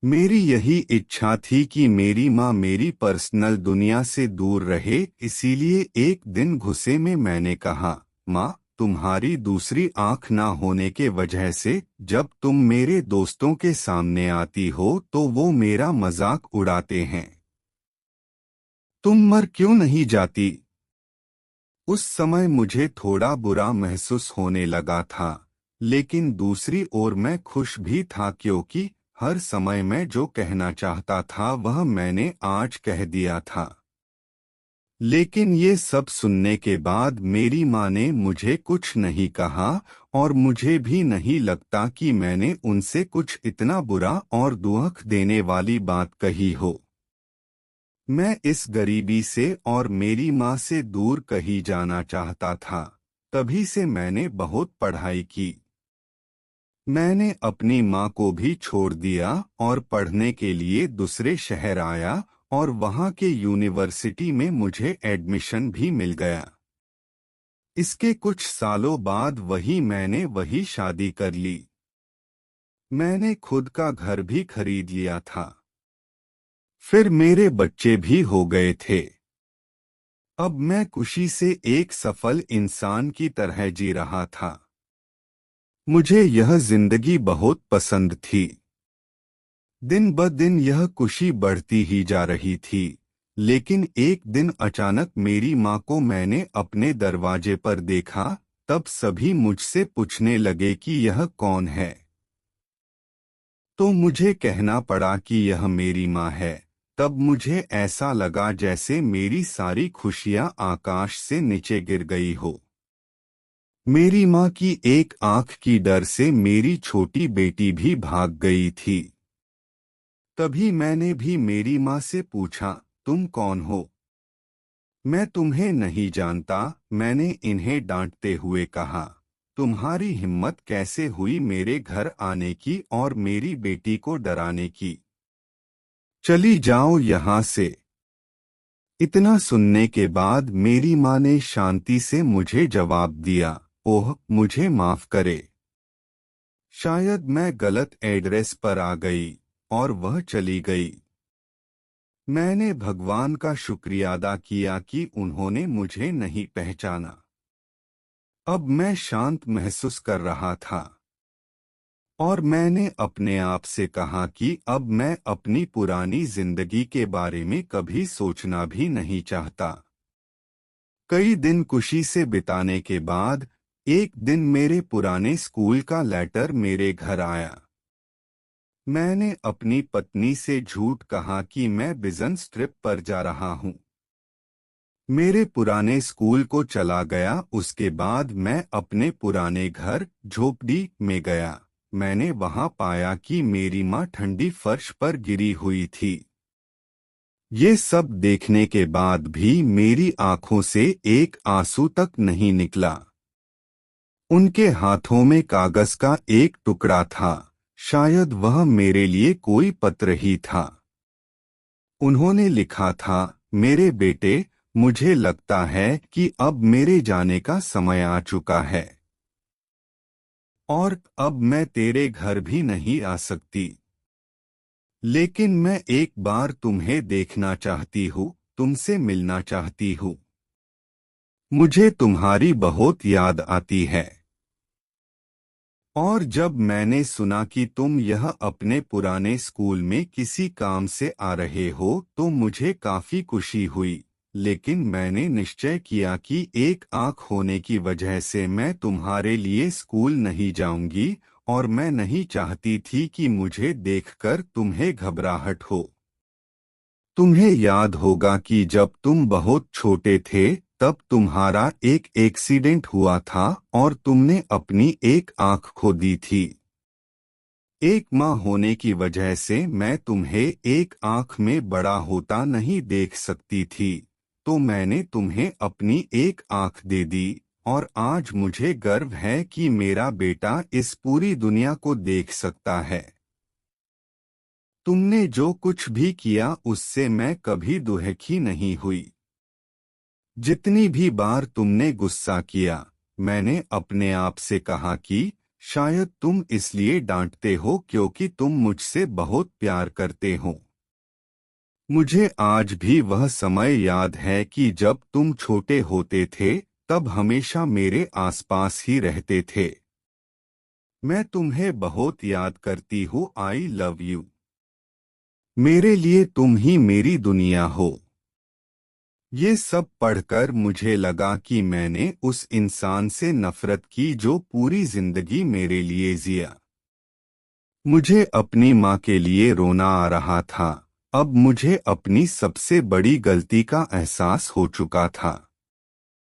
मेरी यही इच्छा थी कि मेरी माँ मेरी पर्सनल दुनिया से दूर रहे, इसीलिए एक दिन गुस्से में मैंने कहा, माँ, तुम्हारी दूसरी आंख ना होने के वजह से जब तुम मेरे दोस्तों के सामने आती हो तो वो मेरा मजाक उड़ाते हैं। तुम मर क्यों नहीं जाती? उस समय मुझे थोड़ा बुरा महसूस होने लगा था, लेकिन दूसरी ओर मैं खुश भी था क्योंकि हर समय मैं जो कहना चाहता था वह मैंने आज कह दिया था। लेकिन ये सब सुनने के बाद मेरी माँ ने मुझे कुछ नहीं कहा, और मुझे भी नहीं लगता कि मैंने उनसे कुछ इतना बुरा और दुख देने वाली बात कही हो। मैं इस गरीबी से और मेरी माँ से दूर कहीं जाना चाहता था। तभी से मैंने बहुत पढ़ाई की। मैंने अपनी माँ को भी छोड़ दिया और पढ़ने के लिए दूसरे शहर आया, और वहाँ के यूनिवर्सिटी में मुझे एडमिशन भी मिल गया। इसके कुछ सालों बाद मैंने वही शादी कर ली। मैंने खुद का घर भी खरीद लिया था। फिर मेरे बच्चे भी हो गए थे। अब मैं खुशी से एक सफल इंसान की तरह जी रहा था। मुझे यह जिंदगी बहुत पसंद थी। दिन ब दिन यह खुशी बढ़ती ही जा रही थी, लेकिन एक दिन अचानक मेरी माँ को मैंने अपने दरवाजे पर देखा। तब सभी मुझसे पूछने लगे कि यह कौन है। तो मुझे कहना पड़ा कि यह मेरी माँ है। तब मुझे ऐसा लगा जैसे मेरी सारी खुशियाँ आकाश से नीचे गिर गई हो। मेरी माँ की एक आंख की डर से मेरी छोटी बेटी भी भाग गई थी। तभी मैंने भी मेरी माँ से पूछा, तुम कौन हो? मैं तुम्हें नहीं जानता, मैंने इन्हें डांटते हुए कहा। तुम्हारी हिम्मत कैसे हुई मेरे घर आने की और मेरी बेटी को डराने की? चली जाओ यहाँ से। इतना सुनने के बाद मेरी माँ ने शांति से मुझे जवाब दिया, ओह, मुझे माफ करे। शायद मैं गलत एड्रेस पर आ गई, और वह चली गई। मैंने भगवान का शुक्रिया अदा किया कि उन्होंने मुझे नहीं पहचाना। अब मैं शांत महसूस कर रहा था, और मैंने अपने आप से कहा कि अब मैं अपनी पुरानी जिंदगी के बारे में कभी सोचना भी नहीं चाहता। कई दिन खुशी से बिताने के बाद एक दिन मेरे पुराने स्कूल का लेटर मेरे घर आया। मैंने अपनी पत्नी से झूठ कहा कि मैं बिजनेस ट्रिप पर जा रहा हूं। मेरे पुराने स्कूल को चला गया। उसके बाद मैं अपने पुराने घर झोपड़ी में गया। मैंने वहां पाया कि मेरी माँ ठंडी फर्श पर गिरी हुई थी। ये सब देखने के बाद भी मेरी आंखों से एक आंसू तक नहीं निकला। उनके हाथों में कागज का एक टुकड़ा था। शायद वह मेरे लिए कोई पत्र ही था। उन्होंने लिखा था, मेरे बेटे, मुझे लगता है कि अब मेरे जाने का समय आ चुका है, और अब मैं तेरे घर भी नहीं आ सकती। लेकिन मैं एक बार तुम्हें देखना चाहती हूँ, तुमसे मिलना चाहती हूँ। मुझे तुम्हारी बहुत याद आती है। और जब मैंने सुना कि तुम यह अपने पुराने स्कूल में किसी काम से आ रहे हो तो मुझे काफी खुशी हुई। लेकिन मैंने निश्चय किया कि एक आंख होने की वजह से मैं तुम्हारे लिए स्कूल नहीं जाऊंगी, और मैं नहीं चाहती थी कि मुझे देखकर तुम्हें घबराहट हो। तुम्हें याद होगा कि जब तुम बहुत छोटे थे तब तुम्हारा एक एक्सीडेंट हुआ था और तुमने अपनी एक आंख खो दी थी। एक माँ होने की वजह से मैं तुम्हें एक आंख में बड़ा होता नहीं देख सकती थी, तो मैंने तुम्हें अपनी एक आंख दे दी, और आज मुझे गर्व है कि मेरा बेटा इस पूरी दुनिया को देख सकता है। तुमने जो कुछ भी किया उससे मैं कभी दुखी नहीं हुई। जितनी भी बार तुमने गुस्सा किया, मैंने अपने आप से कहा कि शायद तुम इसलिए डांटते हो क्योंकि तुम मुझसे बहुत प्यार करते हो। मुझे आज भी वह समय याद है कि जब तुम छोटे होते थे तब हमेशा मेरे आसपास ही रहते थे। मैं तुम्हें बहुत याद करती हूँ। I love you. मेरे लिए तुम ही मेरी दुनिया हो। ये सब पढ़कर मुझे लगा कि मैंने उस इंसान से नफरत की जो पूरी जिंदगी मेरे लिए जिया। मुझे अपनी माँ के लिए रोना आ रहा था। अब मुझे अपनी सबसे बड़ी गलती का एहसास हो चुका था।